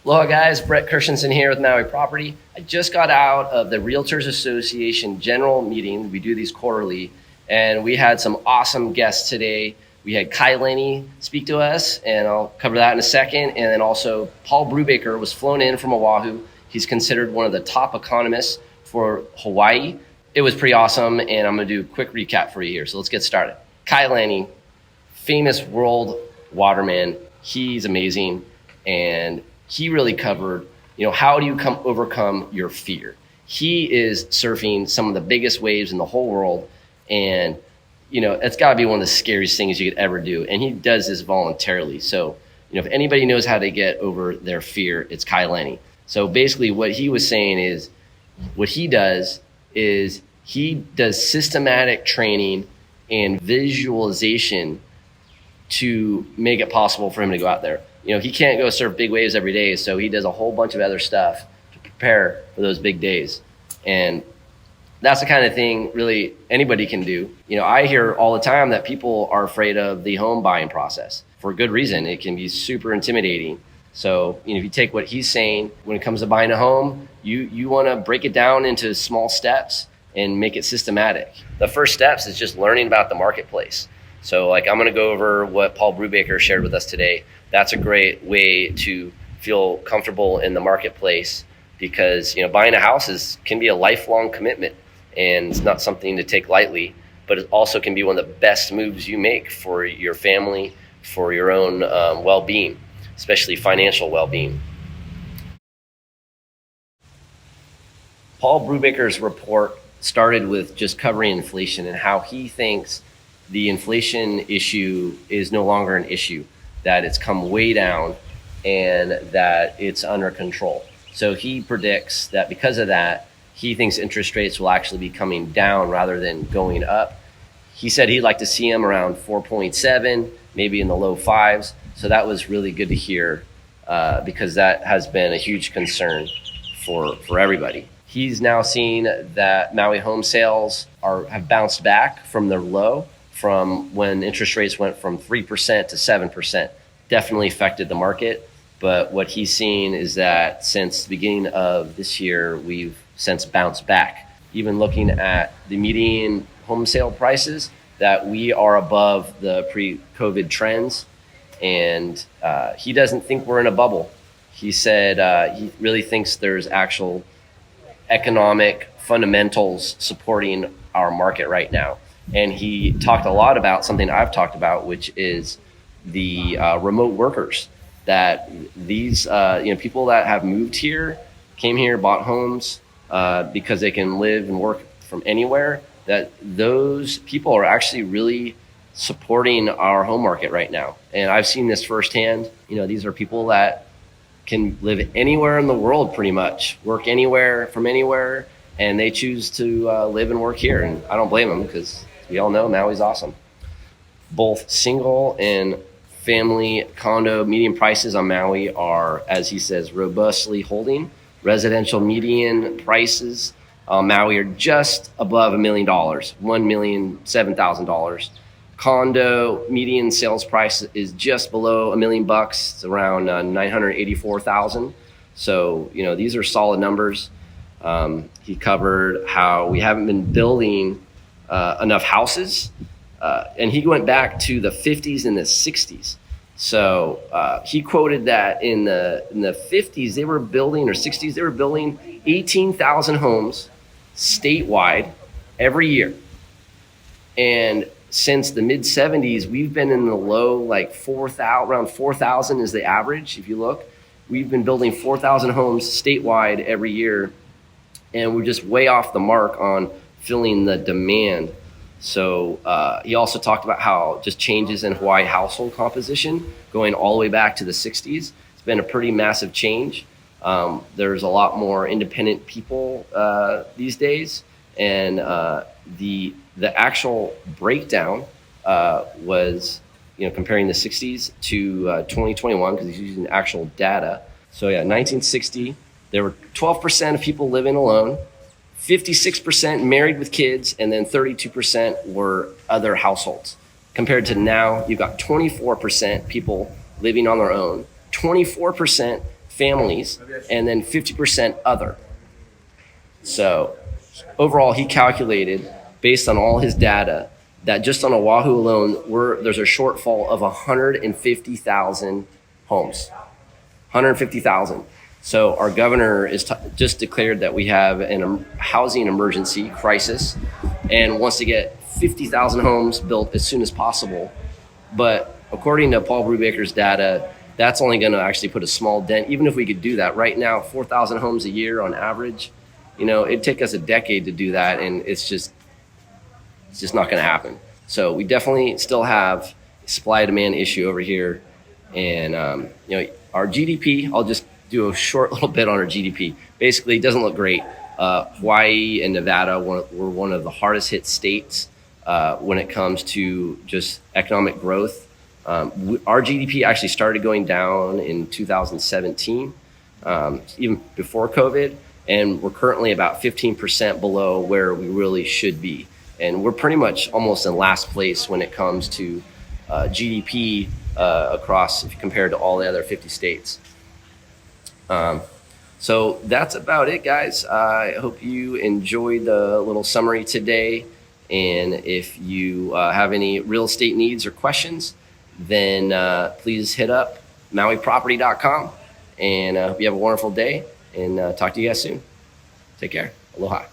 Aloha guys, Brett Kirshenson here with Maui Property. I just got out of the Realtors Association general meeting. We do these quarterly, and we had some awesome guests today. We had Kai Lenny speak to us, and I'll cover that in a second. And then also Paul Brubaker was flown in from Oahu. He's considered one of the top economists for Hawaii. It was pretty awesome, and I'm gonna do a quick recap for you here. So let's get started. Kai Lenny, famous world waterman. He's amazing, and he really covered, how do you overcome your fear? He is surfing some of the biggest waves in the whole world, and it's got to be one of the scariest things you could ever do. And he does this voluntarily. So, if anybody knows how to get over their fear, it's Kai Lenny. So basically what he was saying is, what he does is he does systematic training and visualization to make it possible for him to go out there. He can't go surf big waves every day, so he does a whole bunch of other stuff to prepare for those big days. And that's the kind of thing really anybody can do. I hear all the time that people are afraid of the home buying process for good reason. It can be super intimidating. So, if you take what he's saying, when it comes to buying a home, you want to break it down into small steps and make it systematic. The first steps is just learning about the marketplace. So I'm going to go over what Paul Brubaker shared with us today. That's a great way to feel comfortable in the marketplace because, buying a house can be a lifelong commitment, and it's not something to take lightly, but it also can be one of the best moves you make for your family, for your own well-being, especially financial well-being. Paul Brubaker's report started with just covering inflation and how he thinks the inflation issue is no longer an issue, that it's come way down and that it's under control. So he predicts that because of that, he thinks interest rates will actually be coming down rather than going up. He said he'd like to see them around 4.7, maybe in the low fives. So that was really good to hear because that has been a huge concern for everybody. He's now seen that Maui home sales have bounced back from their low from when interest rates went from 3% to 7%. Definitely affected the market. But what he's seen is that since the beginning of this year, we've since bounced back. Even looking at the median home sale prices, that we are above the pre-COVID trends. And he doesn't think we're in a bubble. He said he really thinks there's actual economic fundamentals supporting our market right now. And he talked a lot about something I've talked about, which is the remote workers. That these people that have moved here, came here, bought homes because they can live and work from anywhere. That those people are actually really supporting our home market right now. And I've seen this firsthand. These are people that can live anywhere in the world, pretty much, work anywhere from anywhere, and they choose to live and work here. And I don't blame them because we all know Maui's awesome. Both single and family condo median prices on Maui are, as he says, robustly holding. Residential median prices on Maui are just above $1 million, $1,007,000. Condo median sales price is just below $1 million. It's around $984,000. So these are solid numbers. He covered how we haven't been building enough houses, and he went back to the 50s and the 60s. So he quoted that in the 50s they were building, or 60s they were building 18,000 homes statewide every year, and since the mid 70s we've been in the low, like 4,000, around 4,000 is the average. If you look, we've been building 4,000 homes statewide every year, and we're just way off the mark on filling the demand. So he also talked about how just changes in Hawaii household composition going all the way back to the 60s. It's been a pretty massive change. There's a lot more independent people these days, and the actual breakdown was comparing the 60s to 2021, because he's using actual data. So 1960, there were 12% of people living alone, 56% married with kids, and then 32% were other households. Compared to now, you've got 24% people living on their own, 24% families, and then 50% other. So overall, he calculated, based on all his data, that just on Oahu alone, there's a shortfall of 150,000 homes. 150,000. So our governor is just declared that we have a housing emergency crisis and wants to get 50,000 homes built as soon as possible. But according to Paul Brubaker's data, that's only going to actually put a small dent. Even if we could do that right now, 4,000 homes a year on average, it'd take us a decade to do that, and it's just not going to happen. So we definitely still have a supply-demand issue over here, and our GDP. I'll just do a short little bit on our GDP. Basically, it doesn't look great. Hawaii and Nevada were one of the hardest hit states when it comes to just economic growth. Our GDP actually started going down in 2017, even before COVID, and we're currently about 15% below where we really should be. And we're pretty much almost in last place when it comes to GDP across, if you compare to all the other 50 states. So that's about it, guys. I hope you enjoyed the little summary today. And if you have any real estate needs or questions, then please hit up mauiproperty.com. And I hope you have a wonderful day, and talk to you guys soon. Take care. Aloha.